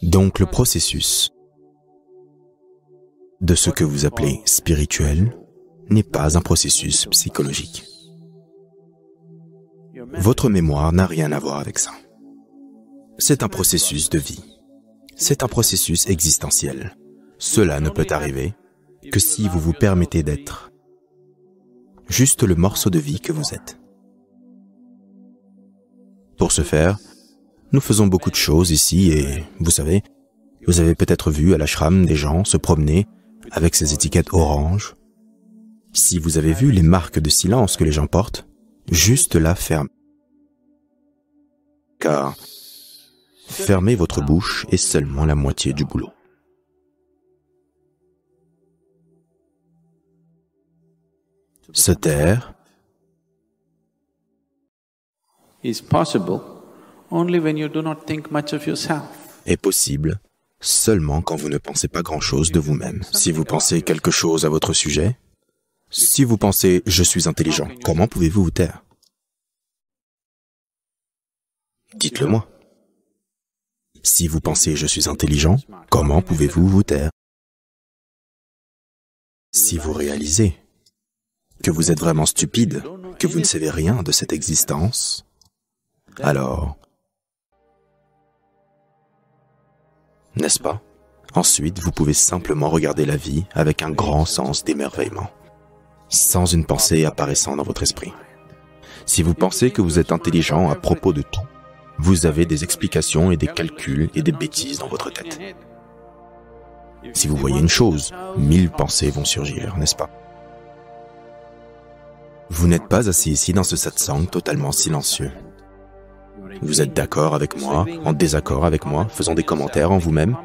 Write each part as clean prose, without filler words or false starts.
Donc le processus de ce que vous appelez spirituel n'est pas un processus psychologique. Votre mémoire n'a rien à voir avec ça. C'est un processus de vie. C'est un processus existentiel. Cela ne peut arriver que si vous vous permettez d'être juste le morceau de vie que vous êtes. Pour ce faire, nous faisons beaucoup de choses ici et, vous avez peut-être vu à l'ashram des gens se promener avec ces étiquettes oranges. Si vous avez vu les marques de silence que les gens portent, juste là, fermez. Car fermer votre bouche est seulement la moitié du boulot. Se taire est possible seulement quand vous ne pensez pas grand-chose de vous-même. Si vous pensez quelque chose à votre sujet, si vous pensez « je suis intelligent », comment pouvez-vous vous taire? Dites-le moi. Si vous pensez « je suis intelligent », comment pouvez-vous vous taire? Si vous réalisez que vous êtes vraiment stupide, que vous ne savez rien de cette existence, alors, n'est-ce pas? Ensuite, vous pouvez simplement regarder la vie avec un grand sens d'émerveillement, sans une pensée apparaissant dans votre esprit. Si vous pensez que vous êtes intelligent à propos de tout, vous avez des explications et des calculs et des bêtises dans votre tête. Si vous voyez une chose, 1000 pensées vont surgir, n'est-ce pas? Vous n'êtes pas assis ici dans ce satsang totalement silencieux. Vous êtes d'accord avec moi, en désaccord avec moi, faisant des commentaires en vous-même,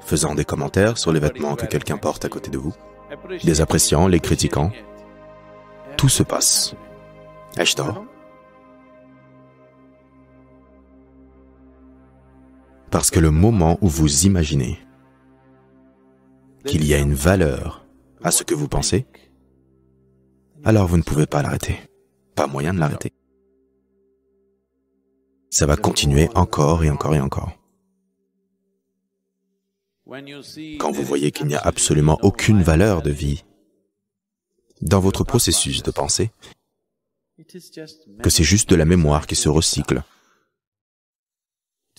faisant des commentaires sur les vêtements que quelqu'un porte à côté de vous, les appréciant, les critiquant. Tout se passe. Ai-je tort? Parce que le moment où vous imaginez qu'il y a une valeur à ce que vous pensez, alors vous ne pouvez pas l'arrêter. Pas moyen de l'arrêter. Ça va continuer encore et encore et encore. Quand vous voyez qu'il n'y a absolument aucune valeur de vie dans votre processus de pensée, que c'est juste de la mémoire qui se recycle,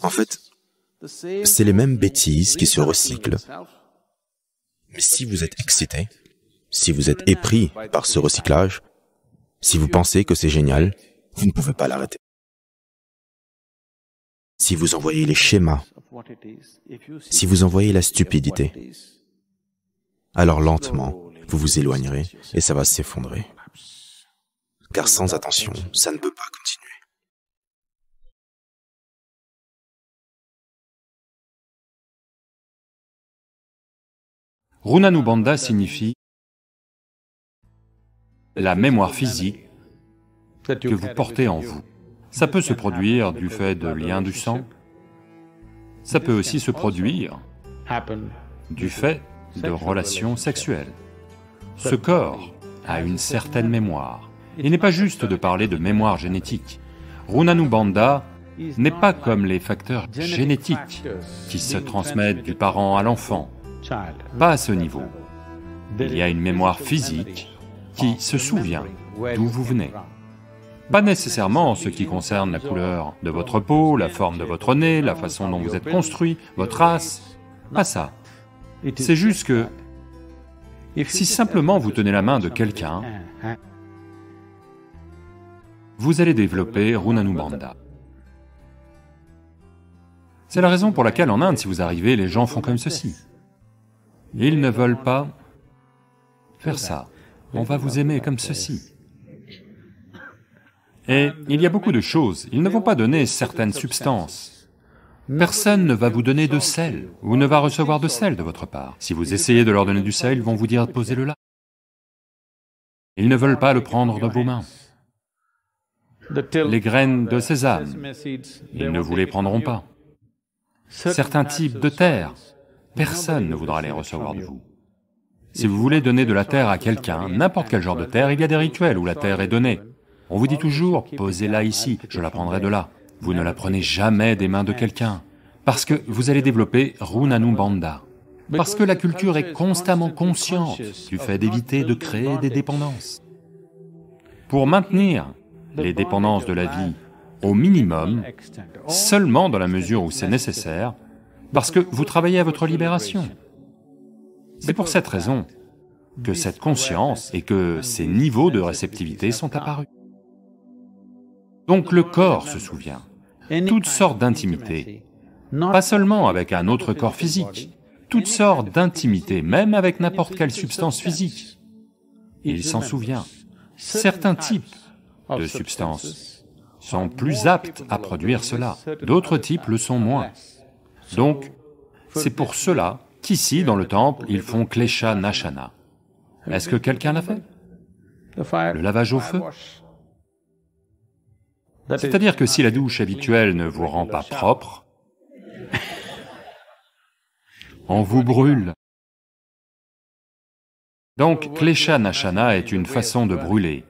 en fait, c'est les mêmes bêtises qui se recyclent. Mais si vous êtes excité, si vous êtes épris par ce recyclage, si vous pensez que c'est génial, vous ne pouvez pas l'arrêter. Si vous envoyez les schémas, si vous envoyez la stupidité, alors lentement, vous vous éloignerez et ça va s'effondrer. Car sans attention, ça ne peut pas continuer. Runanubandha signifie la mémoire physique que vous portez en vous. Ça peut se produire du fait de liens du sang, ça peut aussi se produire du fait de relations sexuelles. Ce corps a une certaine mémoire. Il n'est pas juste de parler de mémoire génétique. Runanubandha n'est pas comme les facteurs génétiques qui se transmettent du parent à l'enfant. Pas à ce niveau. Il y a une mémoire physique qui se souvient d'où vous venez. Pas nécessairement en ce qui concerne la couleur de votre peau, la forme de votre nez, la façon dont vous êtes construit, votre race, pas ça. C'est juste que si simplement vous tenez la main de quelqu'un, vous allez développer Runanubandha. C'est la raison pour laquelle en Inde, si vous arrivez, les gens font comme ceci. Ils ne veulent pas faire ça. On va vous aimer comme ceci. Et il y a beaucoup de choses, ils ne vont pas donner certaines substances. Personne ne va vous donner de sel, ou ne va recevoir de sel de votre part. Si vous essayez de leur donner du sel, ils vont vous dire « posez-le là ». Ils ne veulent pas le prendre de vos mains. Les graines de sésame, ils ne vous les prendront pas. Certains types de terre, personne ne voudra les recevoir de vous. Si vous voulez donner de la terre à quelqu'un, n'importe quel genre de terre, il y a des rituels où la terre est donnée. On vous dit toujours, posez-la ici, je la prendrai de là. Vous ne la prenez jamais des mains de quelqu'un. Parce que vous allez développer Runanubandha. Parce que la culture est constamment consciente du fait d'éviter de créer des dépendances. Pour maintenir les dépendances de la vie au minimum, seulement dans la mesure où c'est nécessaire, parce que vous travaillez à votre libération. C'est pour cette raison que cette conscience et que ces niveaux de réceptivité sont apparus. Donc le corps se souvient, toutes sortes d'intimités, pas seulement avec un autre corps physique, toutes sortes d'intimités, même avec n'importe quelle substance physique. Il s'en souvient. Certains types de substances sont plus aptes à produire cela, d'autres types le sont moins. Donc, c'est pour cela qu'ici, dans le temple, ils font Klesha Nashana. Est-ce que quelqu'un l'a fait? Le lavage au feu? C'est-à-dire que si la douche habituelle ne vous rend pas propre, on vous brûle. Donc, Klesha Nashana est une façon de brûler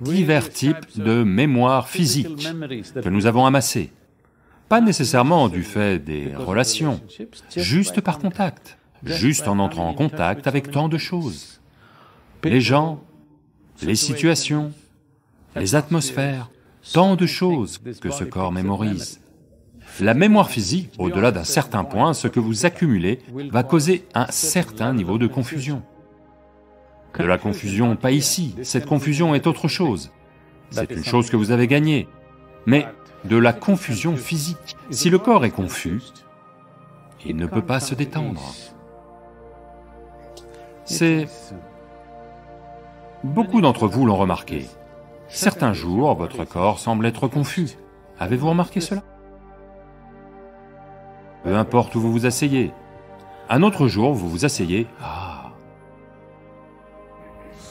divers types de mémoires physiques que nous avons amassées. Pas nécessairement du fait des relations, juste par contact, juste en entrant en contact avec tant de choses. Les gens, les situations, les atmosphères, tant de choses que ce corps mémorise. La mémoire physique, au-delà d'un certain point, ce que vous accumulez va causer un certain niveau de confusion. De la confusion, pas ici, cette confusion est autre chose. C'est une chose que vous avez gagnée, mais de la confusion physique. Si le corps est confus, il ne peut pas se détendre. C'est... Beaucoup d'entre vous l'ont remarqué. Certains jours, votre corps semble être confus. Avez-vous remarqué cela? Peu importe où vous vous asseyez. Un autre jour, vous vous asseyez,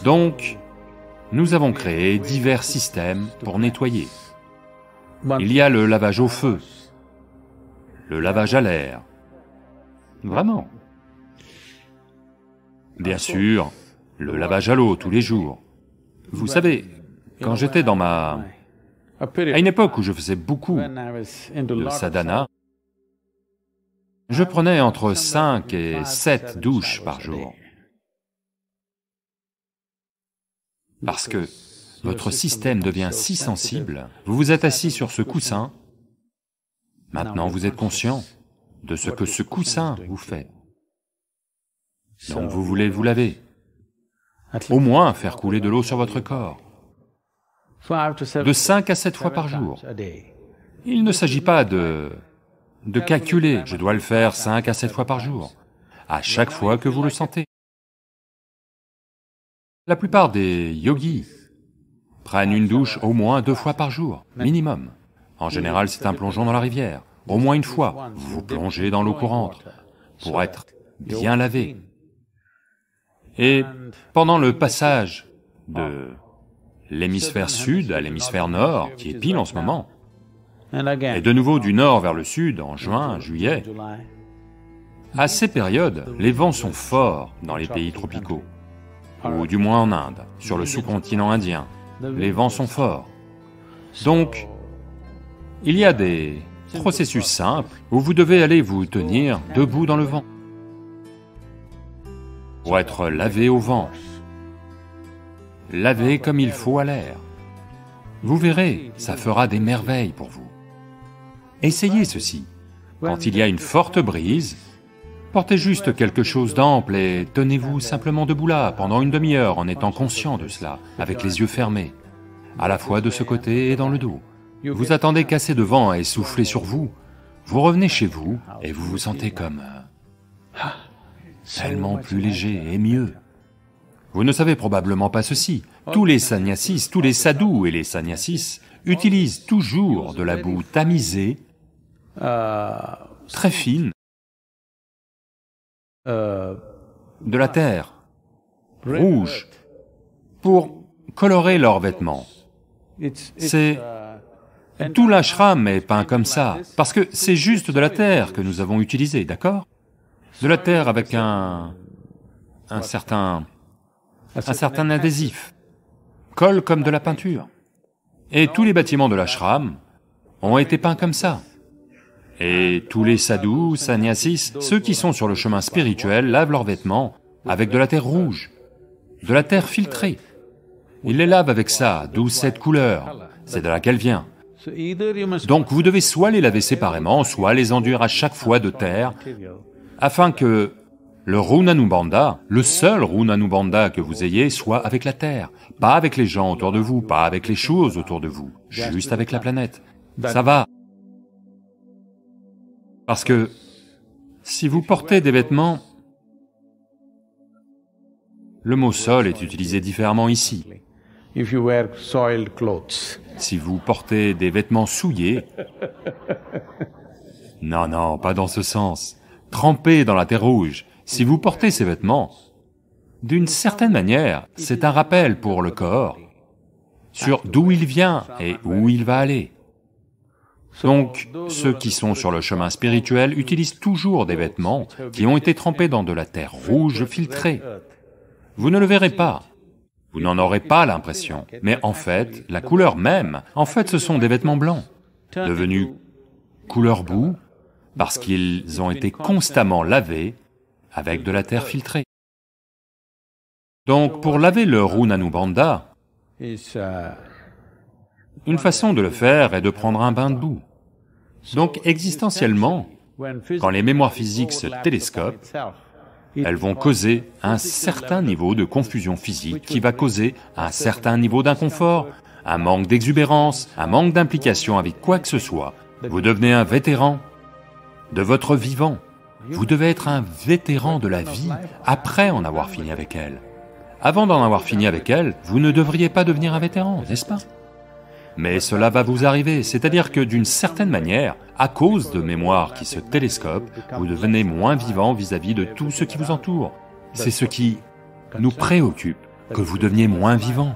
Donc, nous avons créé divers systèmes pour nettoyer. Il y a le lavage au feu, le lavage à l'air. Vraiment. Bien sûr, le lavage à l'eau tous les jours. Vous savez, quand j'étais dans à une époque où je faisais beaucoup de sadhana, je prenais entre 5 et 7 douches par jour. Parce que votre système devient si sensible, vous vous êtes assis sur ce coussin, maintenant vous êtes conscient de ce que ce coussin vous fait. Donc vous voulez vous laver, au moins faire couler de l'eau sur votre corps, de 5 à 7 fois par jour. Il ne s'agit pas de calculer, je dois le faire 5 à 7 fois par jour, à chaque fois que vous le sentez. La plupart des yogis prennent une douche au moins 2 fois par jour, minimum. En général, c'est un plongeon dans la rivière, au moins une fois. Vous vous plongez dans l'eau courante pour être bien lavé. Et pendant le passage de l'hémisphère sud à l'hémisphère nord, qui est pile en ce moment, et de nouveau du nord vers le sud en juin, juillet, à ces périodes, les vents sont forts dans les pays tropicaux, ou du moins en Inde, sur le sous-continent indien, les vents sont forts. Donc, il y a des processus simples où vous devez aller vous tenir debout dans le vent, pour être lavé au vent, lavé comme il faut à l'air. Vous verrez, ça fera des merveilles pour vous. Essayez ceci. Quand il y a une forte brise, portez juste quelque chose d'ample et tenez-vous simplement debout là pendant une demi-heure en étant conscient de cela, avec les yeux fermés, à la fois de ce côté et dans le dos. Vous attendez qu'assez de vent ait soufflé sur vous, vous revenez chez vous et vous vous sentez comme... tellement plus léger et mieux. Vous ne savez probablement pas ceci, tous les sannyasis, tous les sadhus et les sannyasis utilisent toujours de la boue tamisée, très fine, de la terre, rouge, pour colorer leurs vêtements. C'est... Tout l'ashram est peint comme ça, parce que c'est juste de la terre que nous avons utilisée, d'accord? De la terre avec un certain adhésif, colle comme de la peinture. Et tous les bâtiments de l'ashram ont été peints comme ça. Et tous les sadhus, sannyasis, ceux qui sont sur le chemin spirituel lavent leurs vêtements avec de la terre rouge, de la terre filtrée. Ils les lavent avec ça, d'où cette couleur, c'est de là qu'elle vient. Donc vous devez soit les laver séparément, soit les enduire à chaque fois de terre, afin que le Runanubandha, le seul Runanubandha que vous ayez, soit avec la terre, pas avec les gens autour de vous, pas avec les choses autour de vous, juste avec la planète. Ça va. Parce que si vous portez des vêtements, le mot sol est utilisé différemment ici. Si vous portez des vêtements souillés, non, pas dans ce sens, trempés dans la terre rouge, si vous portez ces vêtements, d'une certaine manière, c'est un rappel pour le corps sur d'où il vient et où il va aller. Donc, ceux qui sont sur le chemin spirituel utilisent toujours des vêtements qui ont été trempés dans de la terre rouge filtrée. Vous ne le verrez pas, vous n'en aurez pas l'impression, mais en fait, la couleur même, ce sont des vêtements blancs, devenus couleur boue, parce qu'ils ont été constamment lavés avec de la terre filtrée. Donc, pour laver le Runanubandha, une façon de le faire est de prendre un bain de boue. Donc, existentiellement, quand les mémoires physiques se télescopent, elles vont causer un certain niveau de confusion physique qui va causer un certain niveau d'inconfort, un manque d'exubérance, un manque d'implication avec quoi que ce soit. Vous devenez un vétéran de votre vivant. Vous devez être un vétéran de la vie après en avoir fini avec elle. Avant d'en avoir fini avec elle, vous ne devriez pas devenir un vétéran, n'est-ce pas? Mais cela va vous arriver, c'est-à-dire que d'une certaine manière, à cause de mémoires qui se télescopent, vous devenez moins vivant vis-à-vis de tout ce qui vous entoure. C'est ce qui nous préoccupe, que vous deveniez moins vivant.